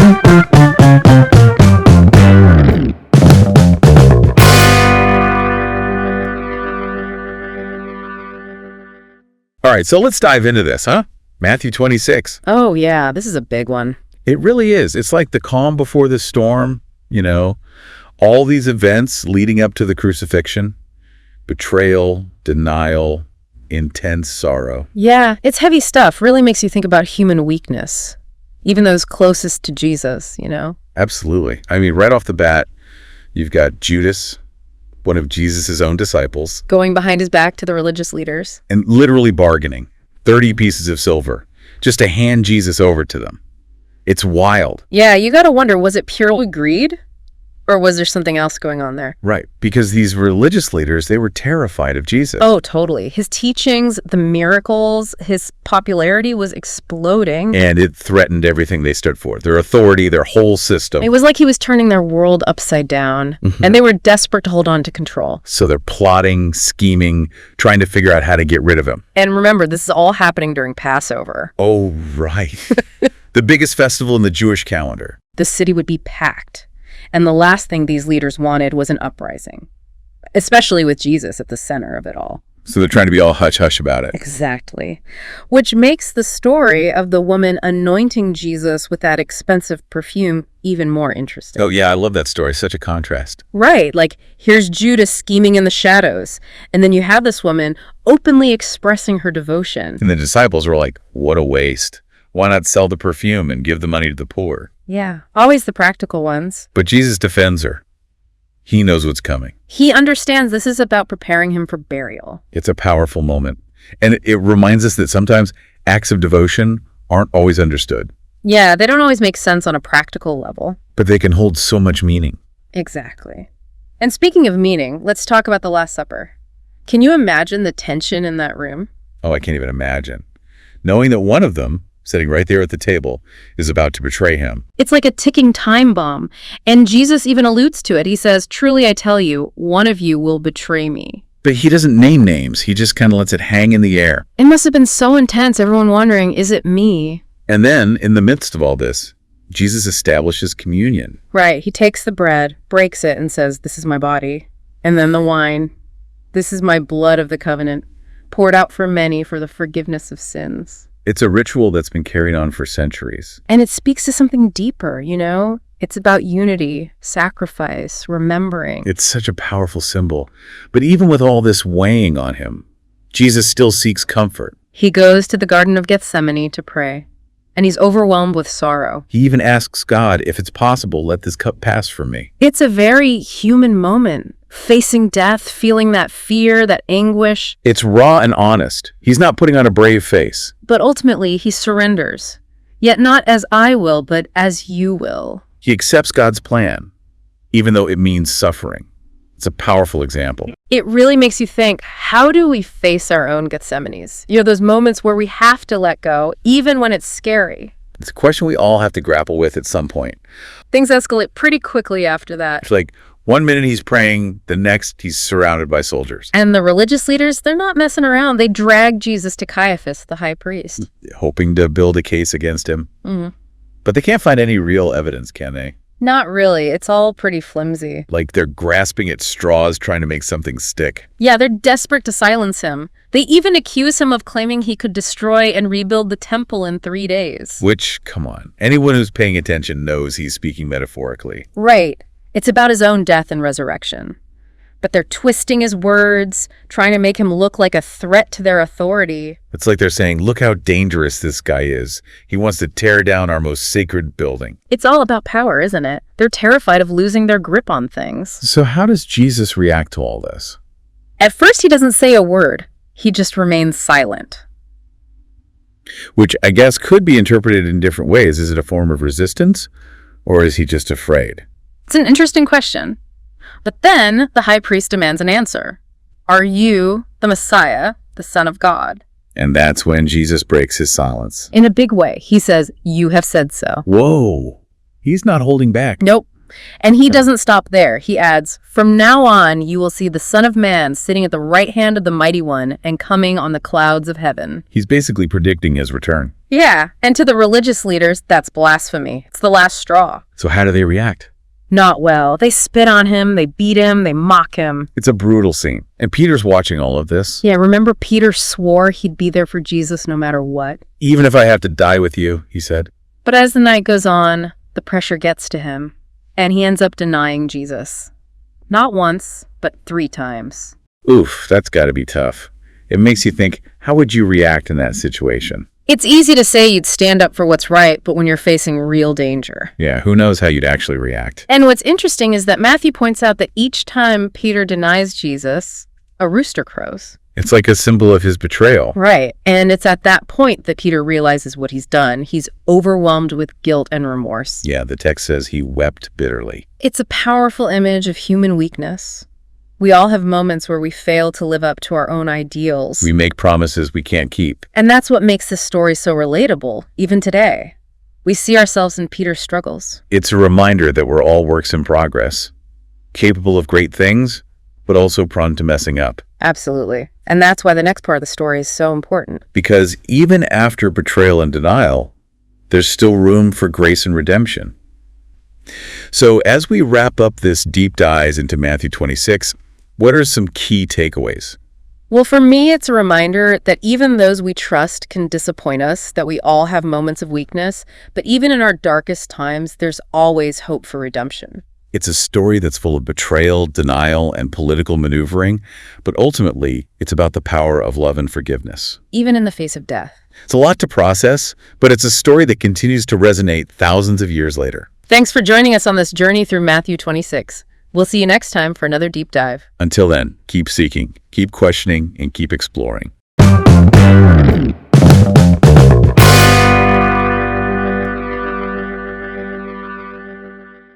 All right, so let's dive into this, huh? Matthew 26. Oh, yeah, this is a big one. It really is. It's like the calm before the storm, all these events leading up to the crucifixion, betrayal, denial, intense sorrow. Yeah, it's heavy stuff. Really makes you think about human weakness, even those closest to Jesus. Absolutely. I mean, right off the bat, you've got Judas, one of Jesus' own disciples, going behind his back to the religious leaders. And literally bargaining 30 pieces of silver just to hand Jesus over to them. It's wild. Yeah, you got to wonder, was it purely greed? Or was there something else going on there? Right, because these religious leaders, they were terrified of Jesus. Oh, totally. His teachings, the miracles, his popularity was exploding. And it threatened everything they stood for, their authority, their whole system. It was like he was turning their world upside down, and they were desperate to hold on to control. So they're plotting, scheming, trying to figure out how to get rid of him. And remember, this is all happening during Passover. Oh, right. The biggest festival in the Jewish calendar. The city would be packed. And the last thing these leaders wanted was an uprising, especially with Jesus at the center of it all. So they're trying to be all hush-hush about it. Exactly. Which makes the story of the woman anointing Jesus with that expensive perfume even more interesting. Oh, yeah, I love that story. Such a contrast. Right. Like, here's Judas scheming in the shadows. And then you have this woman openly expressing her devotion. And the disciples were like, what a waste. Why not sell the perfume and give the money to the poor? Yeah, always the practical ones. But Jesus defends her. He knows what's coming. He understands this is about preparing him for burial. It's a powerful moment. And it reminds us that sometimes acts of devotion aren't always understood. Yeah, they don't always make sense on a practical level. But they can hold so much meaning. Exactly. And speaking of meaning, let's talk about the Last Supper. Can you imagine the tension in that room? Oh, I can't even imagine. Knowing that one of them, sitting right there at the table, is about to betray him. It's like a ticking time bomb. And Jesus even alludes to it. He says, truly I tell you, one of you will betray me. But he doesn't name names. He just kind of lets it hang in the air. It must have been so intense, everyone wondering, is it me? And then, in the midst of all this, Jesus establishes communion. Right. He takes the bread, breaks it, and says, this is my body. And then the wine. This is my blood of the covenant, poured out for many for the forgiveness of sins. It's a ritual that's been carried on for centuries. And it speaks to something deeper, It's about unity, sacrifice, remembering. It's such a powerful symbol. But even with all this weighing on him, Jesus still seeks comfort. He goes to the Garden of Gethsemane to pray, and he's overwhelmed with sorrow. He even asks God, if it's possible, let this cup pass from me. It's a very human moment. Facing death, feeling that fear, that anguish. It's raw and honest. He's not putting on a brave face. But ultimately, he surrenders. Yet not as I will, but as you will. He accepts God's plan, even though it means suffering. It's a powerful example. It really makes you think, how do we face our own Gethsemanes? Those moments where we have to let go, even when it's scary. It's a question we all have to grapple with at some point. Things escalate pretty quickly after that. It's like, one minute he's praying, the next he's surrounded by soldiers. And the religious leaders, they're not messing around. They drag Jesus to Caiaphas, the high priest. Hoping to build a case against him. Mm-hmm. But they can't find any real evidence, can they? Not really. It's all pretty flimsy. Like they're grasping at straws trying to make something stick. Yeah, they're desperate to silence him. They even accuse him of claiming he could destroy and rebuild the temple in 3 days. Which, come on, anyone who's paying attention knows he's speaking metaphorically. Right. It's about his own death and resurrection. But they're twisting his words, trying to make him look like a threat to their authority. It's like they're saying, look how dangerous this guy is. He wants to tear down our most sacred building. It's all about power, isn't it? They're terrified of losing their grip on things. So how does Jesus react to all this? At first, he doesn't say a word. He just remains silent. Which I guess could be interpreted in different ways. Is it a form of resistance, or is he just afraid? It's an interesting question. But then the high priest demands an answer. Are you the Messiah, the Son of God? And that's when Jesus breaks his silence. In a big way. He says, you have said so. Whoa. He's not holding back. Nope. And he doesn't stop there. He adds, "From now on, you will see the Son of Man sitting at the right hand of the Mighty One and coming on the clouds of heaven." He's basically predicting his return. Yeah, and to the religious leaders, that's blasphemy. It's the last straw. So how do they react? Not well. They spit on him, they beat him, they mock him. It's a brutal scene. And Peter's watching all of this. Yeah, remember Peter swore he'd be there for Jesus no matter what? Even if I have to die with you, he said. But as the night goes on, the pressure gets to him, and he ends up denying Jesus. Not once, but 3 times. Oof, that's got to be tough. It makes you think, how would you react in that situation? It's easy to say you'd stand up for what's right, but when you're facing real danger. Yeah, who knows how you'd actually react. And what's interesting is that Matthew points out that each time Peter denies Jesus, a rooster crows. It's like a symbol of his betrayal. Right, and it's at that point that Peter realizes what he's done. He's overwhelmed with guilt and remorse. Yeah, the text says he wept bitterly. It's a powerful image of human weakness. We all have moments where we fail to live up to our own ideals. We make promises we can't keep. And that's what makes this story so relatable, even today. We see ourselves in Peter's struggles. It's a reminder that we're all works in progress, capable of great things, but also prone to messing up. Absolutely. And that's why the next part of the story is so important. Because even after betrayal and denial, there's still room for grace and redemption. So as we wrap up this deep dive into Matthew 26, what are some key takeaways? Well, for me, it's a reminder that even those we trust can disappoint us, that we all have moments of weakness, but even in our darkest times, there's always hope for redemption. It's a story that's full of betrayal, denial, and political maneuvering, but ultimately, it's about the power of love and forgiveness. Even in the face of death. It's a lot to process, but it's a story that continues to resonate thousands of years later. Thanks for joining us on this journey through Matthew 26. We'll see you next time for another deep dive. Until then, keep seeking, keep questioning, and keep exploring.